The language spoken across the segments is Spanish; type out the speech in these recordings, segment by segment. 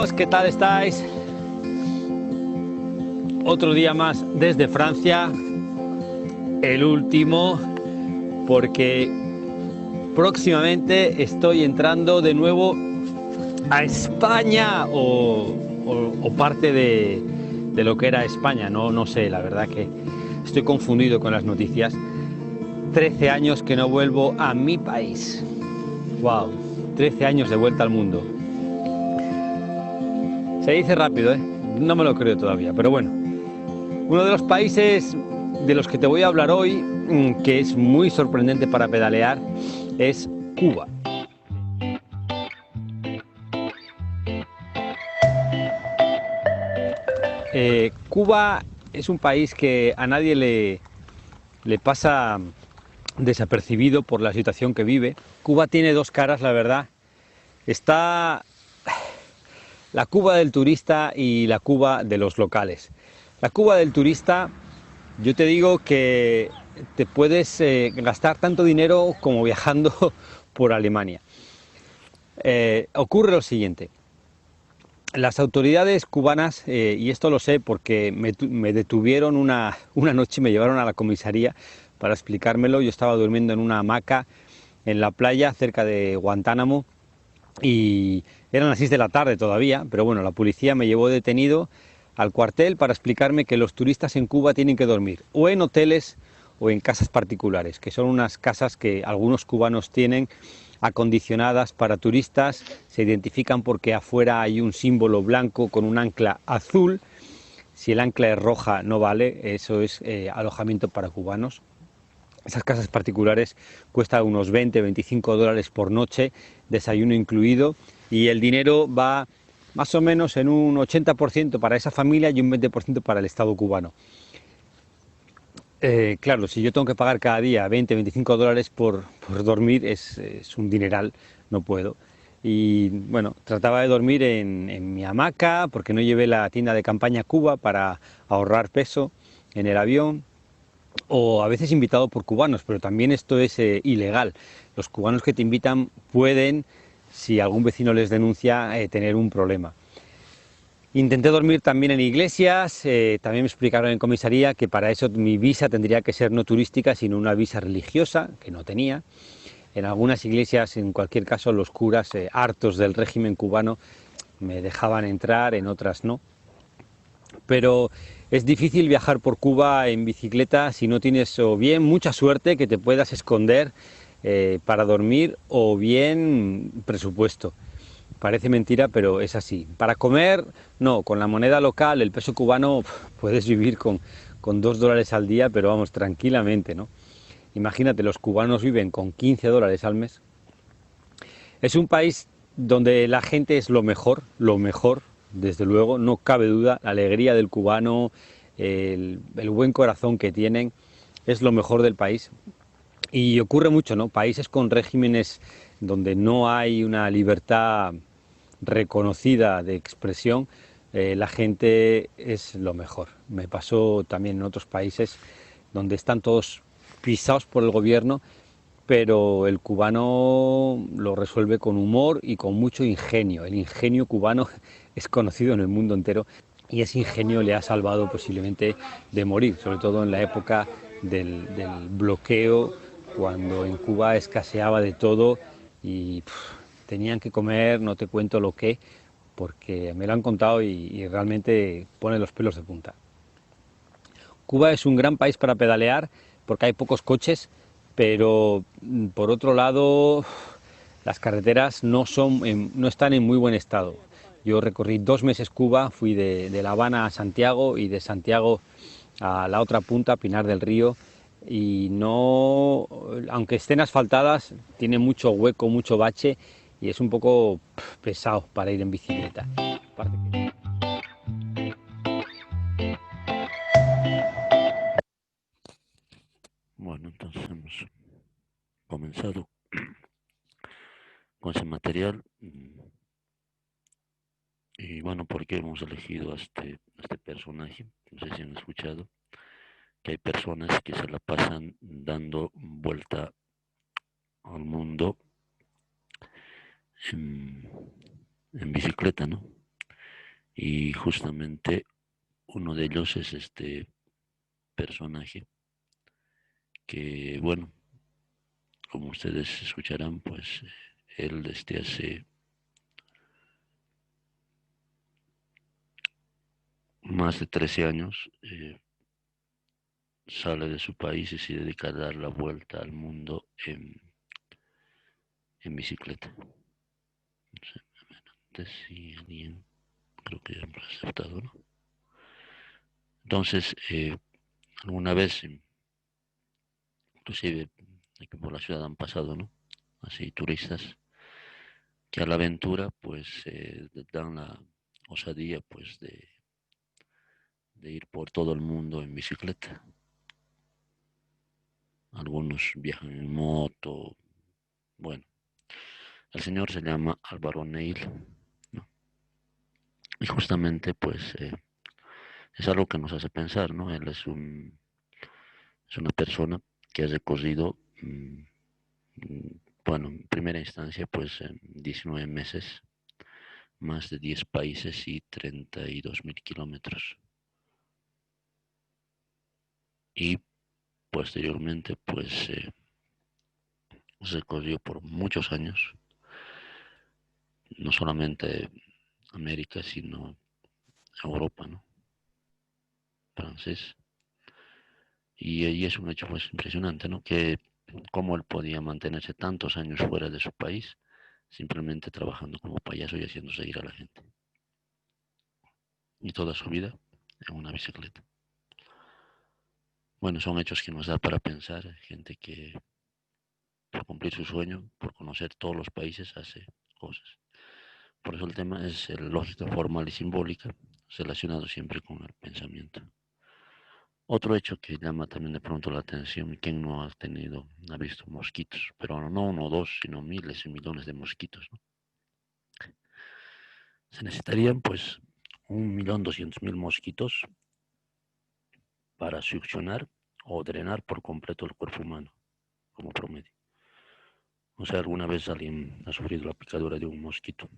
amigos, ¿qué tal estáis? Otro día más desde Francia, el último, porque próximamente estoy entrando de nuevo a España o parte de lo que era España, no sé, la verdad que estoy confundido con las noticias. 13 años que no vuelvo a mi país. Wow, 13 años de vuelta al mundo. Se dice rápido, ¿eh? No me lo creo todavía, pero bueno. Uno de los países de los que te voy a hablar hoy, que es muy sorprendente para pedalear, es Cuba. Cuba es un país que a nadie le pasa desapercibido por la situación que vive. Cuba tiene dos caras, la verdad. Está la Cuba del turista y la Cuba de los locales. La Cuba del turista, yo te digo que te puedes gastar tanto dinero como viajando por Alemania. Ocurre lo siguiente. Las autoridades cubanas, y esto lo sé porque me detuvieron una noche, me llevaron a la comisaría para explicármelo. Yo estaba durmiendo en una hamaca en la playa cerca de Guantánamo y eran las 6 de la tarde todavía, pero bueno, la policía me llevó detenido al cuartel para explicarme que los turistas en Cuba tienen que dormir o en hoteles o en casas particulares, que son unas casas que algunos cubanos tienen acondicionadas para turistas, se identifican porque afuera hay un símbolo blanco con un ancla azul. Si el ancla es roja no vale, eso es alojamiento para cubanos. Esas casas particulares cuestan unos 20-25 dólares por noche, desayuno incluido, y el dinero va más o menos en un 80% para esa familia y un 20% para el Estado cubano. Claro, si yo tengo que pagar cada día 20-25 dólares por dormir, es un dineral, no puedo. Y bueno, trataba de dormir en mi hamaca porque no llevé la tienda de campaña Cuba para ahorrar peso en el avión, o a veces invitado por cubanos, pero también esto es ilegal. Los cubanos que te invitan pueden, si algún vecino les denuncia, tener un problema. Intenté dormir también en iglesias, también me explicaron en comisaría que para eso mi visa tendría que ser no turística, sino una visa religiosa, que no tenía. En algunas iglesias, en cualquier caso, los curas, hartos del régimen cubano, me dejaban entrar, en otras no. Pero es difícil viajar por Cuba en bicicleta si no tienes o bien mucha suerte que te puedas esconder para dormir o bien presupuesto. Parece mentira, pero es así. Para comer, no, con la moneda local, el peso cubano, puedes vivir con 2 dólares al día, pero vamos, tranquilamente, ¿no? Imagínate, los cubanos viven con 15 dólares al mes. Es un país donde la gente es lo mejor, desde luego, no cabe duda, la alegría del cubano, el buen corazón que tienen, es lo mejor del país. Y ocurre mucho, ¿no? Países con regímenes donde no hay una libertad reconocida de expresión, la gente es lo mejor. Me pasó también en otros países donde están todos pisados por el gobierno, pero el cubano lo resuelve con humor y con mucho ingenio. El ingenio cubano es conocido en el mundo entero y ese ingenio le ha salvado posiblemente de morir, sobre todo en la época del bloqueo, cuando en Cuba escaseaba de todo y tenían que comer, no te cuento lo que, porque me lo han contado y realmente pone los pelos de punta. Cuba es un gran país para pedalear porque hay pocos coches, pero por otro lado las carreteras no están en muy buen estado. Yo recorrí 2 meses Cuba, fui de La Habana a Santiago y de Santiago a la otra punta, Pinar del Río, y no, aunque estén asfaltadas, tiene mucho hueco, mucho bache y es un poco pesado para ir en bicicleta. Aparte que... Bueno, entonces hemos comenzado con ese material y bueno, ¿por qué hemos elegido a este personaje? No sé si han escuchado que hay personas que se la pasan dando vuelta al mundo en, en bicicleta, ¿no? Y justamente uno de ellos es este personaje que, bueno, como ustedes escucharán, pues él desde hace más de 13 años sale de su país y se dedica a dar la vuelta al mundo en bicicleta. No sé, antes si alguien, creo que ya me lo ha aceptado, ¿no? Entonces, alguna vez, inclusive aquí por la ciudad han pasado, ¿no? Así turistas que a la aventura pues dan la osadía pues de ir por todo el mundo en bicicleta. Algunos viajan en moto. Bueno, el señor se llama Álvaro Neil, ¿no? Y justamente pues es algo que nos hace pensar, ¿no? Él es una persona que ha recorrido, bueno, en primera instancia pues 19 meses, más de 10 países y 32.000 kilómetros. Y posteriormente pues recorrió por muchos años, no solamente América, sino Europa, ¿no? Francés. Y es un hecho pues impresionante, ¿no? Que cómo él podía mantenerse tantos años fuera de su país, simplemente trabajando como payaso y haciendo reír a la gente. Y toda su vida en una bicicleta. Bueno, son hechos que nos da para pensar, gente que por cumplir su sueño, por conocer todos los países, hace cosas. Por eso el tema es lógica, formal y simbólica, relacionado siempre con el pensamiento. Otro hecho que llama también de pronto la atención, ¿quién no ha visto mosquitos? Pero no uno o dos, sino miles y millones de mosquitos, ¿no? Se necesitarían pues 1.200.000 mosquitos para succionar o drenar por completo el cuerpo humano, como promedio. O sea, alguna vez alguien ha sufrido la picadura de un mosquito.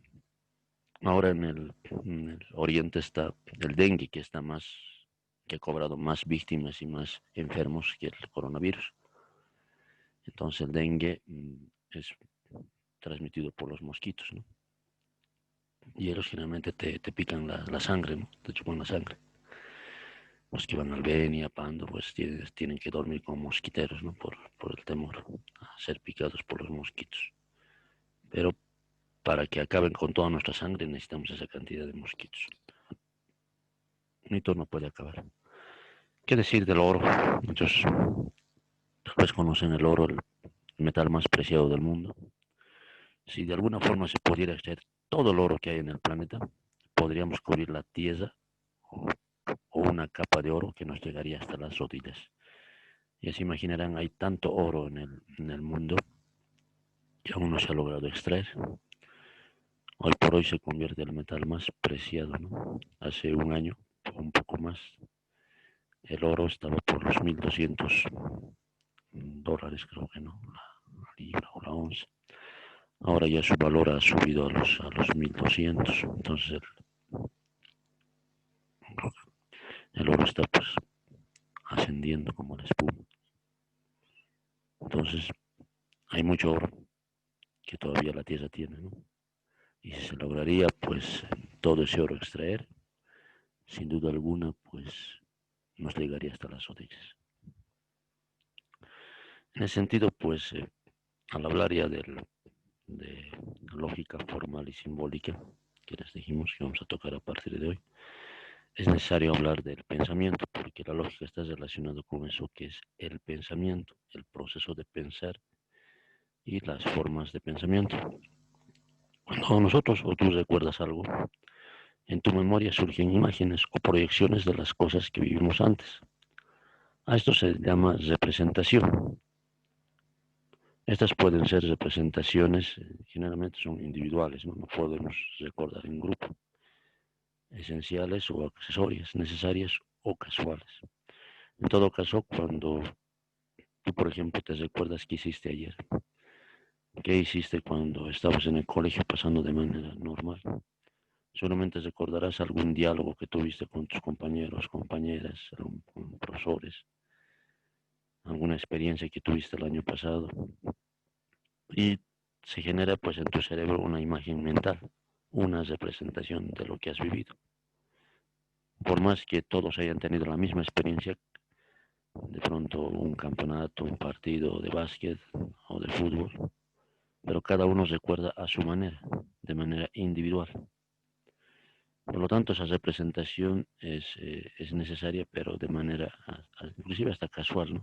Ahora en el oriente está el dengue, que ha cobrado más víctimas y más enfermos que el coronavirus. Entonces el dengue es transmitido por los mosquitos, ¿no? Y ellos generalmente te pican la sangre, ¿no? Te chupan la sangre. Los que van al Beni, a Pando, pues tienen que dormir con mosquiteros, ¿no? Por el temor a ser picados por los mosquitos. Pero para que acaben con toda nuestra sangre necesitamos esa cantidad de mosquitos. Nito no puede acabar. ¿Qué decir del oro? Muchos tal vez conocen el oro, el metal más preciado del mundo. Si de alguna forma se pudiera extraer todo el oro que hay en el planeta, podríamos cubrir la Tierra o, o una capa de oro que nos llegaría hasta las rodillas. Ya se imaginarán, hay tanto oro en el mundo que aún no se ha logrado extraer. Hoy por hoy se convierte en el metal más preciado, ¿no? Hace un año, o un poco más, el oro estaba por los $1.200, creo que no, la libra o la onza. Ahora ya su valor ha subido a los 1.200. Entonces el oro está pues ascendiendo como la espuma. Entonces hay mucho oro que todavía la tierra tiene, ¿no? Y si se lograría pues todo ese oro extraer, sin duda alguna pues nos llegaría hasta las rodillas. En ese sentido pues al hablar ya de lógica formal y simbólica que les dijimos que vamos a tocar a partir de hoy, es necesario hablar del pensamiento, porque la lógica está relacionada con eso que es el pensamiento, el proceso de pensar y las formas de pensamiento. Cuando nosotros o tú recuerdas algo, en tu memoria surgen imágenes o proyecciones de las cosas que vivimos antes. A esto se llama representación. Estas pueden ser representaciones, generalmente son individuales, ¿no? No podemos recordar en grupo, esenciales o accesorias, necesarias o casuales. En todo caso, cuando tú, por ejemplo, te recuerdas qué hiciste ayer, qué hiciste cuando estabas en el colegio pasando de manera normal, Seguramente recordarás algún diálogo que tuviste con tus compañeros, compañeras, con profesores, alguna experiencia que tuviste el año pasado y se genera pues en tu cerebro una imagen mental, una representación de lo que has vivido. Por más que todos hayan tenido la misma experiencia, de pronto un campeonato, un partido de básquet o de fútbol, pero cada uno recuerda a su manera, de manera individual. Por lo tanto, esa representación es necesaria, pero de manera inclusive hasta casual, ¿no?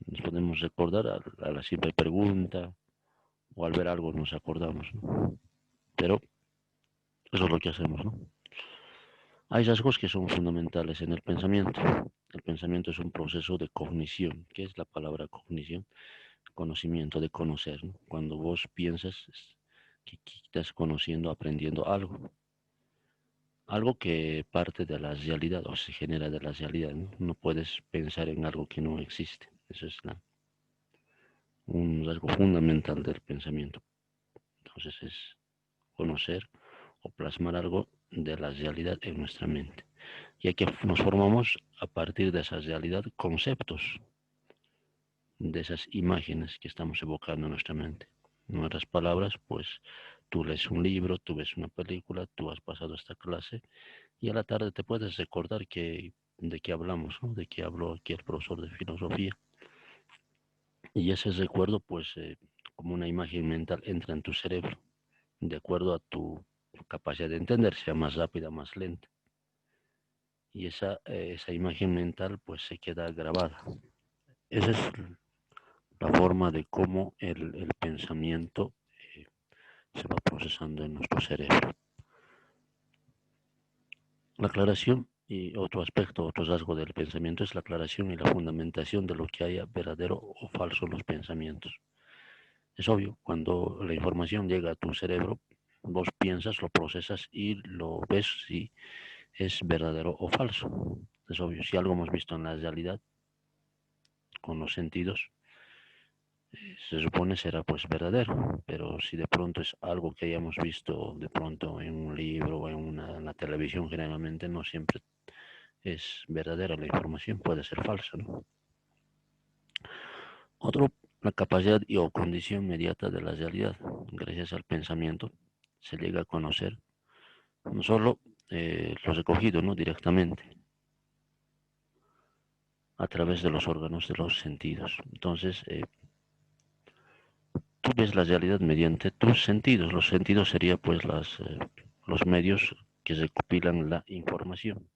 Nos podemos recordar a la simple pregunta o al ver algo nos acordamos, ¿no? Pero eso es lo que hacemos, ¿no? Hay rasgos que son fundamentales en el pensamiento. El pensamiento es un proceso de cognición. ¿Qué es la palabra cognición? Conocimiento, de conocer, ¿no? Cuando vos piensas que estás conociendo, aprendiendo algo. Algo que parte de la realidad o se genera de la realidad, ¿no? No puedes pensar en algo que no existe. Eso es un rasgo fundamental del pensamiento. Entonces es conocer o plasmar algo de la realidad en nuestra mente. Ya que nos formamos a partir de esa realidad conceptos, de esas imágenes que estamos evocando en nuestra mente. En otras palabras, pues tú lees un libro, tú ves una película, tú has pasado esta clase y a la tarde te puedes recordar de qué hablamos, ¿no? De qué habló aquí el profesor de filosofía. Y ese recuerdo, pues, como una imagen mental, entra en tu cerebro, de acuerdo a tu capacidad de entender, sea más rápida, más lenta. Y esa imagen mental, pues, se queda grabada. Esa es la forma de cómo el pensamiento se va procesando en nuestro cerebro. La aclaración y otro aspecto, otro rasgo del pensamiento es la aclaración y la fundamentación de lo que haya verdadero o falso en los pensamientos. Es obvio, cuando la información llega a tu cerebro, vos piensas, lo procesas y lo ves si es verdadero o falso. Es obvio, si algo hemos visto en la realidad, con los sentidos, se supone será pues verdadero, pero si de pronto es algo que hayamos visto de pronto en un libro o en la televisión, generalmente no siempre es verdadera la información, puede ser falsa, ¿no? Otro, la capacidad y o condición inmediata de la realidad. Gracias al pensamiento se llega a conocer no solo lo recogido, ¿no? Directamente a través de los órganos de los sentidos. Entonces, tú ves la realidad mediante tus sentidos. Los sentidos serían pues los medios que recopilan la información.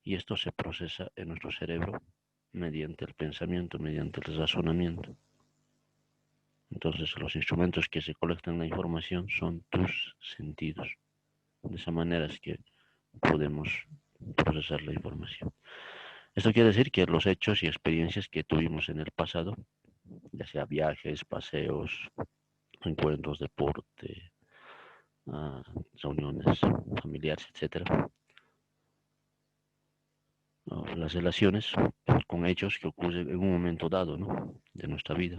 Y esto se procesa en nuestro cerebro mediante el pensamiento, mediante el razonamiento. Entonces los instrumentos que se colectan la información son tus sentidos. De esa manera es que podemos procesar la información. Esto quiere decir que los hechos y experiencias que tuvimos en el pasado, ya sea viajes, paseos, encuentros, deporte, reuniones familiares, etcétera, ¿no? Las relaciones con hechos que ocurren en un momento dado, ¿no? De nuestra vida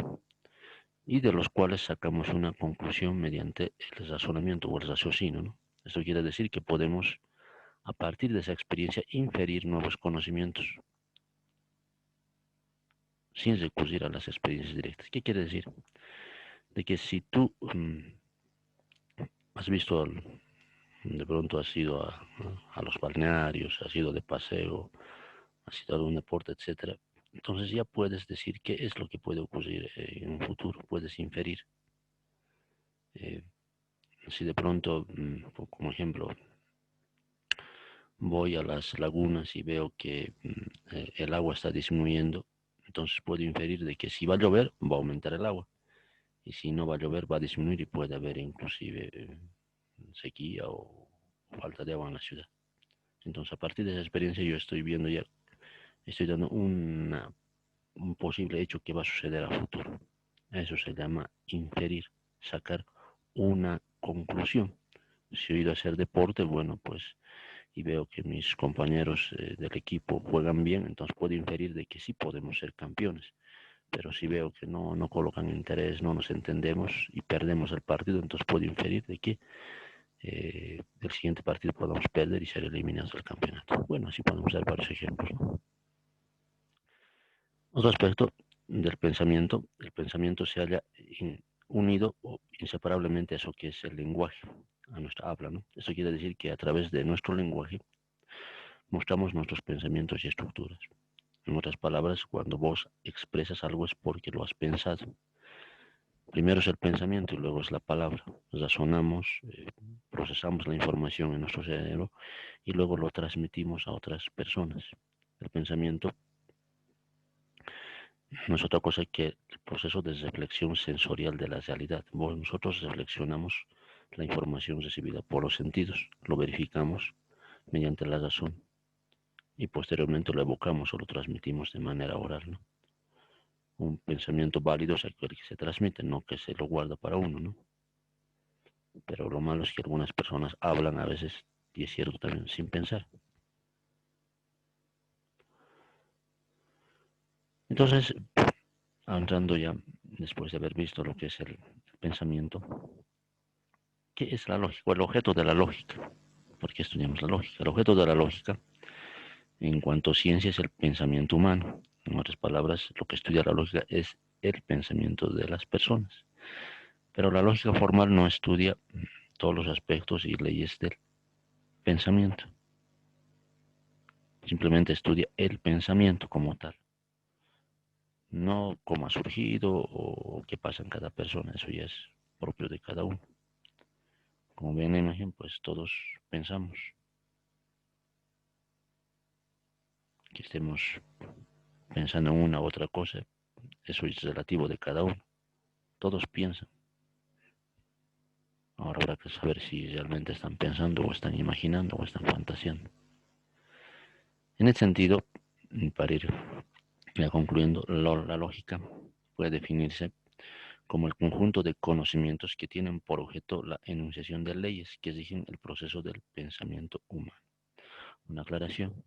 y de los cuales sacamos una conclusión mediante el razonamiento o el raciocinio, ¿no? Esto quiere decir que podemos, a partir de esa experiencia, inferir nuevos conocimientos sin recurrir a las experiencias directas. ¿Qué quiere decir? De que si tú has visto, de pronto has ido a los balnearios, has ido de paseo, has ido a un deporte, etcétera, entonces ya puedes decir qué es lo que puede ocurrir en un futuro, puedes inferir. Eh, si de pronto, como ejemplo, voy a las lagunas y veo que el agua está disminuyendo, entonces puedo inferir de que si va a llover, va a aumentar el agua. Y si no va a llover, va a disminuir y puede haber inclusive sequía o falta de agua en la ciudad. Entonces, a partir de esa experiencia, yo estoy viendo ya, estoy dando un posible hecho que va a suceder a futuro. Eso se llama inferir, sacar una conclusión. Si he ido a hacer deporte, bueno, pues y veo que mis compañeros del equipo juegan bien, entonces puedo inferir de que sí podemos ser campeones. Pero si veo que no colocan interés, no nos entendemos y perdemos el partido, entonces puedo inferir de que del siguiente partido podamos perder y ser eliminados del campeonato. Bueno, así podemos dar varios ejemplos, ¿no? Otro aspecto del pensamiento, el pensamiento se halla unido o inseparablemente a eso que es el lenguaje, a nuestra habla, ¿no? Eso quiere decir que a través de nuestro lenguaje mostramos nuestros pensamientos y estructuras. En otras palabras, cuando vos expresas algo es porque lo has pensado. Primero es el pensamiento y luego es la palabra. Razonamos, procesamos la información en nuestro cerebro y luego lo transmitimos a otras personas. El pensamiento no es otra cosa que el proceso de reflexión sensorial de la realidad. Nosotros reflexionamos la información recibida por los sentidos, lo verificamos mediante la razón y posteriormente lo evocamos o lo transmitimos de manera oral, ¿no? Un pensamiento válido es aquel que se transmite, no que se lo guarda para uno, ¿no? Pero lo malo es que algunas personas hablan a veces, y es cierto también, sin pensar. Entonces, entrando ya, después de haber visto lo que es el pensamiento, ¿qué es la lógica? O el objeto de la lógica. ¿Por qué estudiamos la lógica? El objeto de la lógica, en cuanto a ciencia, es el pensamiento humano. En otras palabras, lo que estudia la lógica es el pensamiento de las personas. Pero la lógica formal no estudia todos los aspectos y leyes del pensamiento. Simplemente estudia el pensamiento como tal. No cómo ha surgido o qué pasa en cada persona. Eso ya es propio de cada uno. Como ven en la imagen, pues todos pensamos. Que estemos pensando en una u otra cosa, eso es relativo de cada uno. Todos piensan. Ahora habrá que saber si realmente están pensando o están imaginando o están fantaseando. En ese sentido, para ir ya concluyendo, la lógica puede definirse como el conjunto de conocimientos que tienen por objeto la enunciación de leyes que rigen el proceso del pensamiento humano. Una aclaración.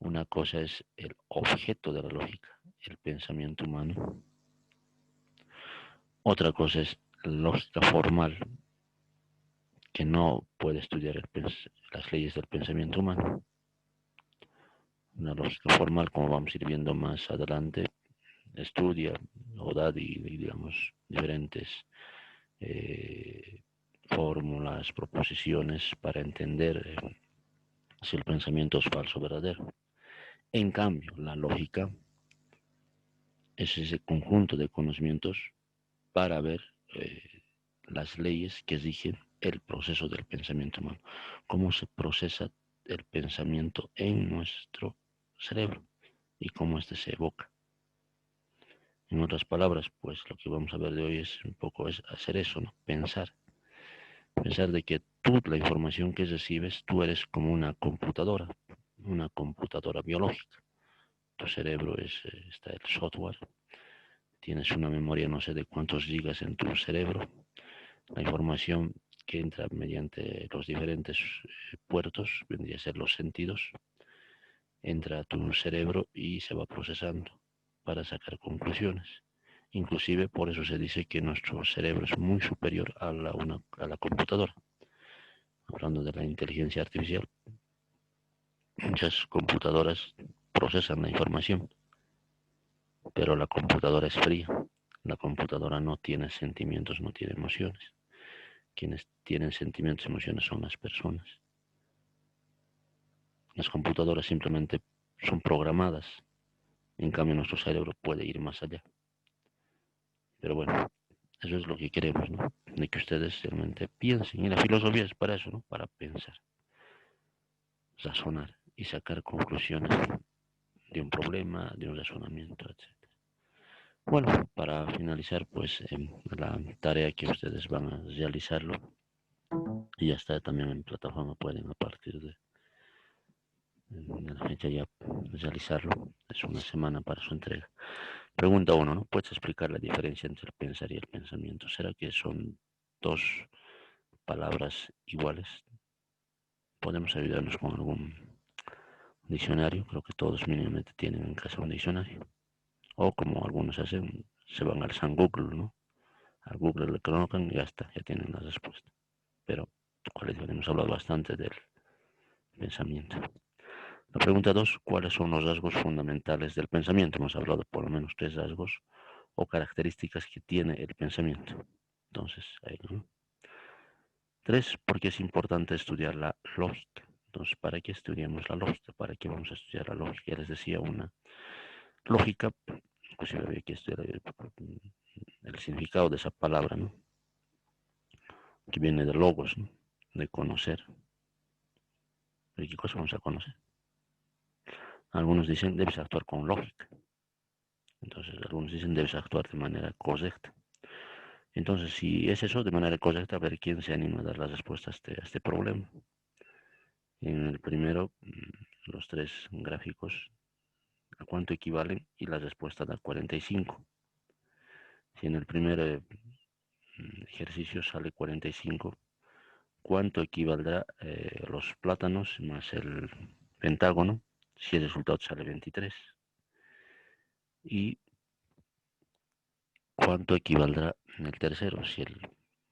Una cosa es el objeto de la lógica, el pensamiento humano. Otra cosa es lógica formal, que no puede estudiar las leyes del pensamiento humano. Una lógica formal, como vamos a ir viendo más adelante, estudia o da, digamos, diferentes fórmulas, proposiciones para entender si el pensamiento es falso o verdadero. En cambio, la lógica es ese conjunto de conocimientos para ver las leyes que rigen el proceso del pensamiento humano, cómo se procesa el pensamiento en nuestro cerebro y cómo éste se evoca. En otras palabras, pues lo que vamos a ver de hoy es un poco es hacer eso, ¿no? Pensar de que tú, la información que recibes, tú eres como una computadora biológica. Tu cerebro está el software, tienes una memoria no sé de cuántos gigas en tu cerebro, la información que entra mediante los diferentes puertos, vendría a ser los sentidos, entra a tu cerebro y se va procesando para sacar conclusiones. Inclusive por eso se dice que nuestro cerebro es muy superior a la computadora. Hablando de la inteligencia artificial, muchas computadoras procesan la información, pero la computadora es fría. La computadora no tiene sentimientos, no tiene emociones. Quienes tienen sentimientos y emociones son las personas. Las computadoras simplemente son programadas. En cambio, nuestro cerebro puede ir más allá. Pero bueno, eso es lo que queremos, ¿no? De que ustedes realmente piensen. Y la filosofía es para eso, ¿no? Para pensar, razonar y sacar conclusiones de un problema, de un razonamiento, etc. Bueno, para finalizar, pues la tarea que ustedes van a realizarlo, y ya está también en plataforma, pueden a partir de la fecha ya realizarlo. Es una semana para su entrega. Pregunta uno, ¿no? ¿Puedes explicar la diferencia entre el pensar y el pensamiento? ¿Será que son dos palabras iguales? ¿Podemos ayudarnos con algún diccionario? Creo que todos mínimamente tienen en casa un diccionario. O como algunos hacen, se van al San Google, ¿no? Al Google le colocan y ya está, ya tienen la respuesta. Pero hemos hablado bastante del pensamiento. La pregunta 2, ¿cuáles son los rasgos fundamentales del pensamiento? Hemos hablado por lo menos 3 rasgos o características que tiene el pensamiento. Entonces, ahí, ¿no? 3, ¿por qué es importante estudiar la lógica? Entonces, ¿para qué estudiamos la lógica? ¿Para qué vamos a estudiar la lógica? Ya les decía, una lógica, inclusive había que estudiar el significado de esa palabra, ¿no? Que viene de logos, ¿no? De conocer. ¿Pero qué cosa vamos a conocer? Algunos dicen, debes actuar con lógica. Entonces, algunos dicen, debes actuar de manera correcta. Entonces, si es eso, de manera correcta, a ver quién se anima a dar las respuestas a este problema. En el primero, los 3 gráficos, a cuánto equivalen, y la respuesta da 45. Si en el primer ejercicio sale 45, ¿cuánto equivaldrá los plátanos más el pentágono si el resultado sale 23? Y ¿cuánto equivaldrá en el tercero si el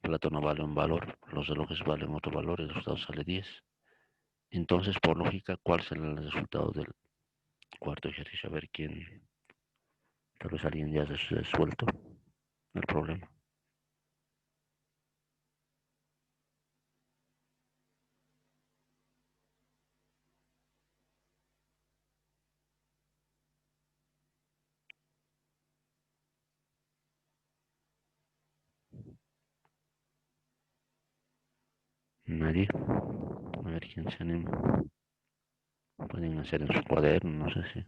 plátano vale un valor, los relojes valen otro valor, el resultado sale 10? Entonces, por lógica, ¿cuál será el resultado del cuarto ejercicio? A ver quién, tal vez alguien ya ha resuelto el problema. Nadie. A ver quién se anima. Pueden hacer en su cuaderno, no sé si.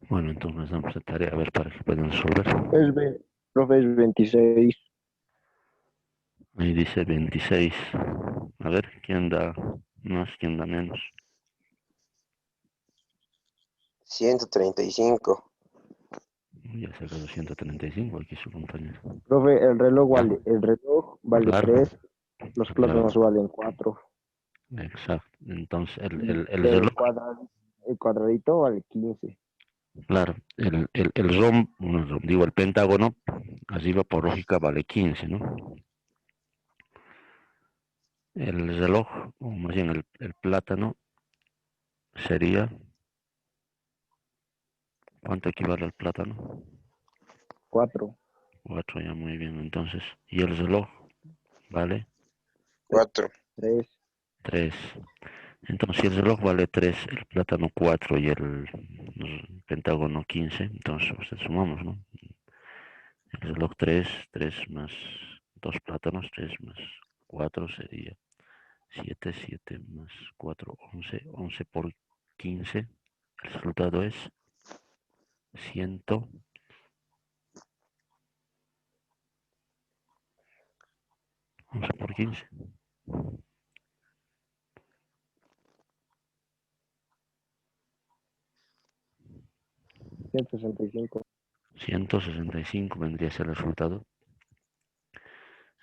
Bueno, entonces nos damos de tarea a ver para que puedan resolver. Profe, es 26. Ahí dice 26. A ver, ¿quién da más, quién da menos? 135. Ya se sacado 135 aquí su compañero. Profe, el reloj vale Claro, 3, los claro, plátanos valen 4. exacto. Entonces, Y el el reloj, cuadradito vale 15. claro, el rom, bueno, digo, el pentágono, arriba por lógica vale 15, ¿no? El reloj, o más bien el plátano, sería, ¿cuánto equivale al plátano? 4. 4, ya muy bien, entonces. Y el reloj, ¿vale? 4. 3. 3. Entonces, si el reloj vale 3, el plátano 4 y el pentágono 15, entonces sumamos, ¿no? El reloj 3, 3 más 2 plátanos, 3 más 4 sería 7, 7 más 4, 11, 11 por 15. El resultado es 100, 11 por 15. 165. 165 vendría a ser el resultado.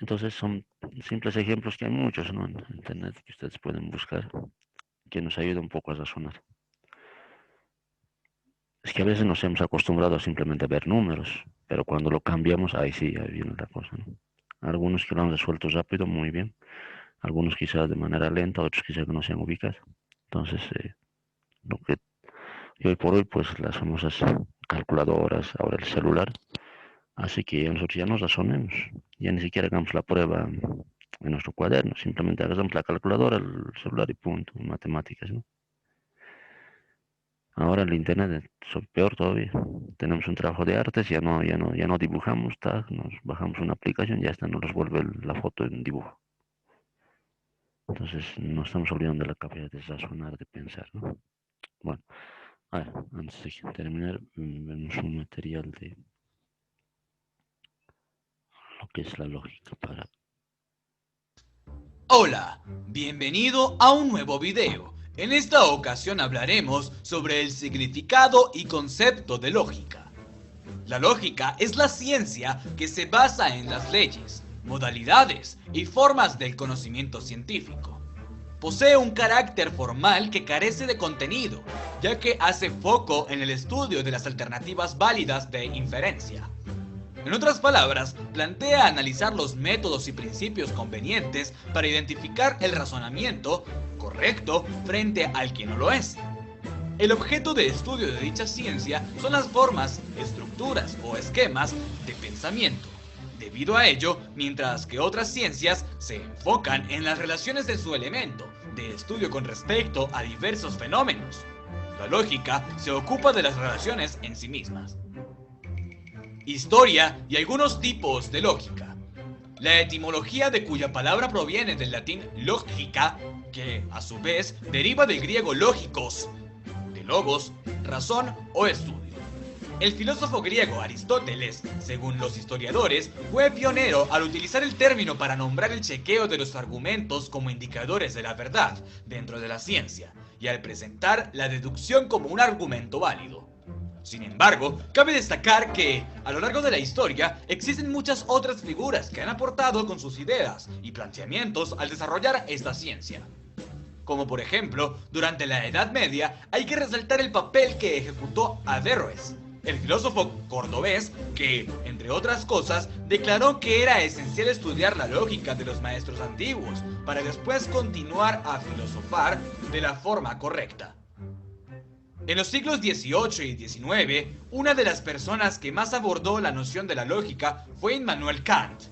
Entonces son simples ejemplos que hay muchos, ¿no? En internet que ustedes pueden buscar, que nos ayuda un poco a razonar. Es que a veces nos hemos acostumbrado a simplemente ver números, pero cuando lo cambiamos, ahí sí, ahí viene la cosa, ¿no? Algunos que lo han resuelto rápido, muy bien. Algunos quizás de manera lenta, otros quizás que no se han ubicado. Entonces, lo que y hoy por hoy, pues las famosas calculadoras, ahora el celular, así que nosotros ya nos razonemos, ya ni siquiera hagamos la prueba en nuestro cuaderno, simplemente hagamos la calculadora, el celular y punto, matemáticas, ¿no? Ahora el internet es peor todavía. Tenemos un trabajo de artes, ya no dibujamos, nos bajamos una aplicación, ya está, nos resuelve la foto en dibujo. Entonces nos estamos olvidando de la capacidad de razonar, de pensar, ¿no? Bueno, a ver, antes de terminar, vemos un material de lo que es la lógica para... Hola, bienvenido a un nuevo video. En esta ocasión hablaremos sobre el significado y concepto de lógica. La lógica es la ciencia que se basa en las leyes, modalidades y formas del conocimiento científico. Posee un carácter formal que carece de contenido, ya que hace foco en el estudio de las alternativas válidas de inferencia. En otras palabras, plantea analizar los métodos y principios convenientes para identificar el razonamiento correcto frente al que no lo es. El objeto de estudio de dicha ciencia son las formas, estructuras o esquemas de pensamiento. Debido a ello, mientras que otras ciencias se enfocan en las relaciones de su elemento de estudio con respecto a diversos fenómenos, la lógica se ocupa de las relaciones en sí mismas. Historia y algunos tipos de lógica. La etimología de cuya palabra proviene del latín lógica, que a su vez deriva del griego lógicos, de logos, razón o estudio. El filósofo griego Aristóteles, según los historiadores, fue pionero al utilizar el término para nombrar el chequeo de los argumentos como indicadores de la verdad dentro de la ciencia, y al presentar la deducción como un argumento válido. Sin embargo, cabe destacar que, a lo largo de la historia, existen muchas otras figuras que han aportado con sus ideas y planteamientos al desarrollar esta ciencia. Como por ejemplo, durante la Edad Media hay que resaltar el papel que ejecutó Averroes, el filósofo cordobés que, entre otras cosas, declaró que era esencial estudiar la lógica de los maestros antiguos para después continuar a filosofar de la forma correcta. En los siglos XVIII y XIX, una de las personas que más abordó la noción de la lógica fue Immanuel Kant.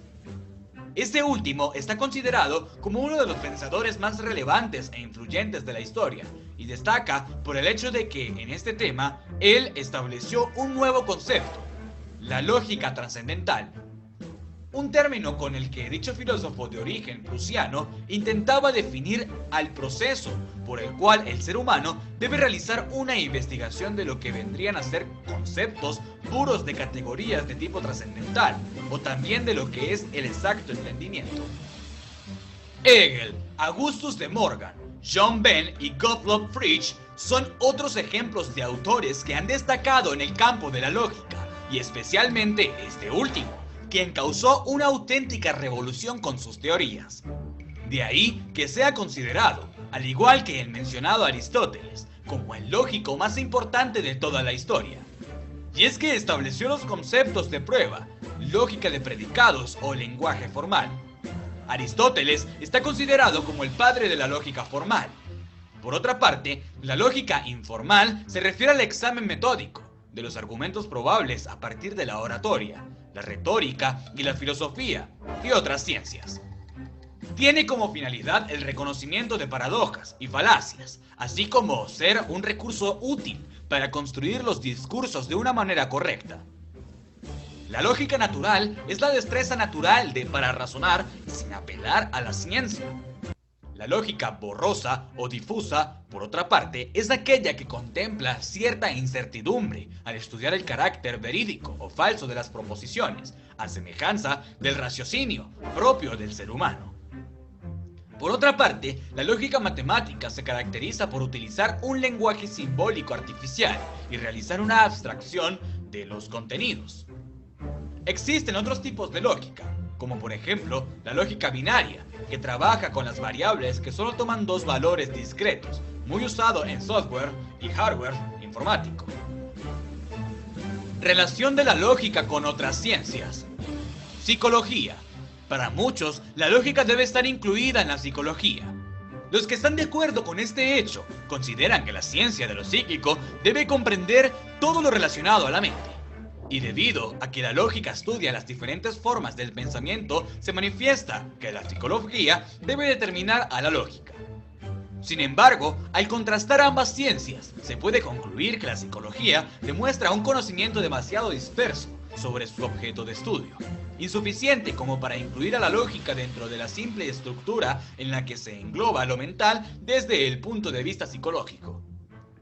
Este último está considerado como uno de los pensadores más relevantes e influyentes de la historia, y destaca por el hecho de que en este tema él estableció un nuevo concepto, la lógica trascendental. Un término con el que dicho filósofo de origen prusiano intentaba definir al proceso por el cual el ser humano debe realizar una investigación de lo que vendrían a ser conceptos puros de categorías de tipo trascendental, o también de lo que es el exacto entendimiento. Hegel, Augustus de Morgan, John Venn y Gottlob Frege son otros ejemplos de autores que han destacado en el campo de la lógica, y especialmente este último, quien causó una auténtica revolución con sus teorías. De ahí que sea considerado, al igual que el mencionado Aristóteles, como el lógico más importante de toda la historia. Y es que estableció los conceptos de prueba, lógica de predicados o lenguaje formal. Aristóteles está considerado como el padre de la lógica formal. Por otra parte, la lógica informal se refiere al examen metódico de los argumentos probables a partir de la oratoria, la retórica y la filosofía, y otras ciencias. Tiene como finalidad el reconocimiento de paradojas y falacias, así como ser un recurso útil para construir los discursos de una manera correcta. La lógica natural es la destreza natural para razonar sin apelar a la ciencia. La lógica borrosa o difusa, por otra parte, es aquella que contempla cierta incertidumbre al estudiar el carácter verídico o falso de las proposiciones, a semejanza del raciocinio propio del ser humano. Por otra parte, la lógica matemática se caracteriza por utilizar un lenguaje simbólico artificial y realizar una abstracción de los contenidos. Existen otros tipos de lógica, como por ejemplo la lógica binaria, que trabaja con las variables que solo toman dos valores discretos, muy usado en software y hardware informático. Relación de la lógica con otras ciencias. Psicología. Para muchos, la lógica debe estar incluida en la psicología. Los que están de acuerdo con este hecho consideran que la ciencia de lo psíquico debe comprender todo lo relacionado a la mente. Y debido a que la lógica estudia las diferentes formas del pensamiento, se manifiesta que la psicología debe determinar a la lógica. Sin embargo, al contrastar ambas ciencias, se puede concluir que la psicología demuestra un conocimiento demasiado disperso sobre su objeto de estudio, insuficiente como para incluir a la lógica dentro de la simple estructura en la que se engloba lo mental desde el punto de vista psicológico.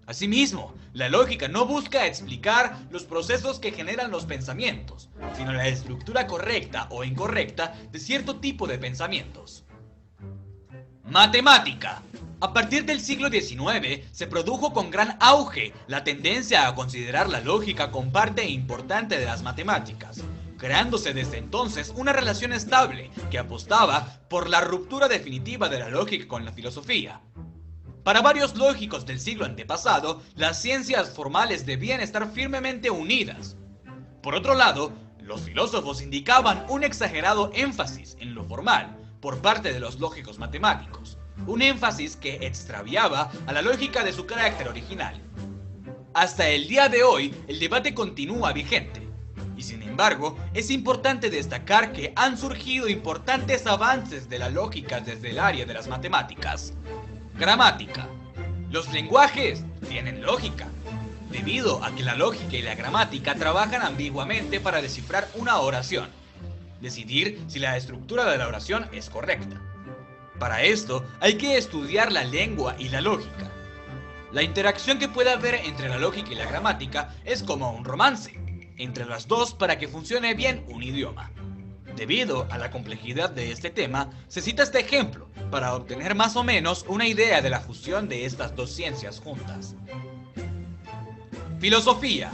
Asimismo, la lógica no busca explicar los procesos que generan los pensamientos, sino la estructura correcta o incorrecta de cierto tipo de pensamientos. Matemática. A partir del siglo XIX se produjo con gran auge la tendencia a considerar la lógica como parte importante de las matemáticas, creándose desde entonces una relación estable que apostaba por la ruptura definitiva de la lógica con la filosofía. Para varios lógicos del siglo antepasado, las ciencias formales debían estar firmemente unidas. Por otro lado, los filósofos indicaban un exagerado énfasis en lo formal por parte de los lógicos matemáticos, un énfasis que extraviaba a la lógica de su carácter original. Hasta el día de hoy, el debate continúa vigente, y sin embargo, es importante destacar que han surgido importantes avances de la lógica desde el área de las matemáticas. Gramática. Los lenguajes tienen lógica, debido a que la lógica y la gramática trabajan ambiguamente para descifrar una oración, decidir si la estructura de la oración es correcta. Para esto hay que estudiar la lengua y la lógica. La interacción que puede haber entre la lógica y la gramática es como un romance entre las dos para que funcione bien un idioma. Debido a la complejidad de este tema, se cita este ejemplo para obtener más o menos una idea de la fusión de estas dos ciencias juntas. Filosofía.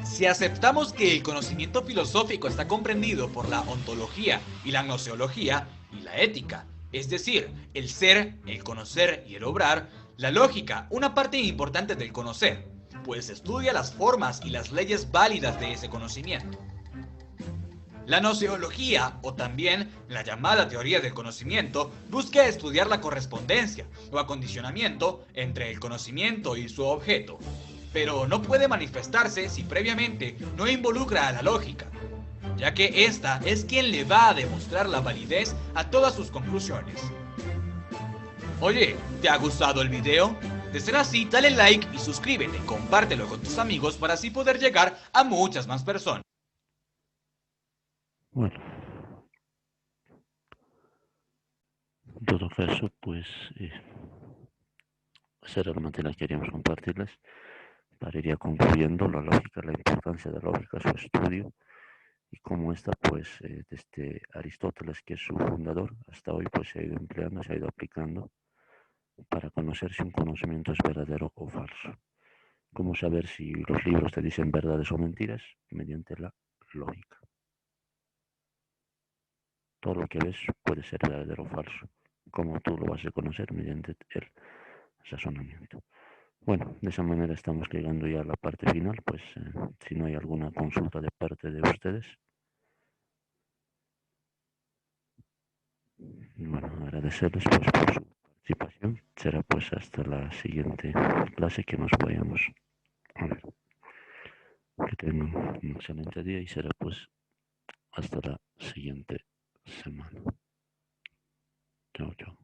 Si aceptamos que el conocimiento filosófico está comprendido por la ontología y la gnoseología y la ética, es decir, el ser, el conocer y el obrar, la lógica, una parte importante del conocer, pues estudia las formas y las leyes válidas de ese conocimiento. La gnoseología, o también la llamada teoría del conocimiento, busca estudiar la correspondencia o acondicionamiento entre el conocimiento y su objeto, pero no puede manifestarse si previamente no involucra a la lógica, ya que ésta es quien le va a demostrar la validez a todas sus conclusiones. Oye, ¿te ha gustado el video? De ser así, dale like y suscríbete, compártelo con tus amigos para así poder llegar a muchas más personas. Bueno, en todo caso, pues esa era la materia que queríamos compartirles. Para ir concluyendo la lógica, la importancia de la lógica, su estudio y cómo esta, pues, desde Aristóteles, que es su fundador, hasta hoy, pues, se ha ido empleando, se ha ido aplicando para conocer si un conocimiento es verdadero o falso. Cómo saber si los libros te dicen verdades o mentiras mediante la lógica. Todo lo que ves puede ser verdadero o falso. Cómo tú lo vas a conocer mediante el razonamiento. Bueno, de esa manera estamos llegando ya a la parte final, pues si no hay alguna consulta de parte de ustedes. Bueno, agradecerles pues por su participación. Será pues hasta la siguiente clase que nos vayamos a ver. Que tengan un excelente día y será pues hasta la siguiente semana. Chao, chao.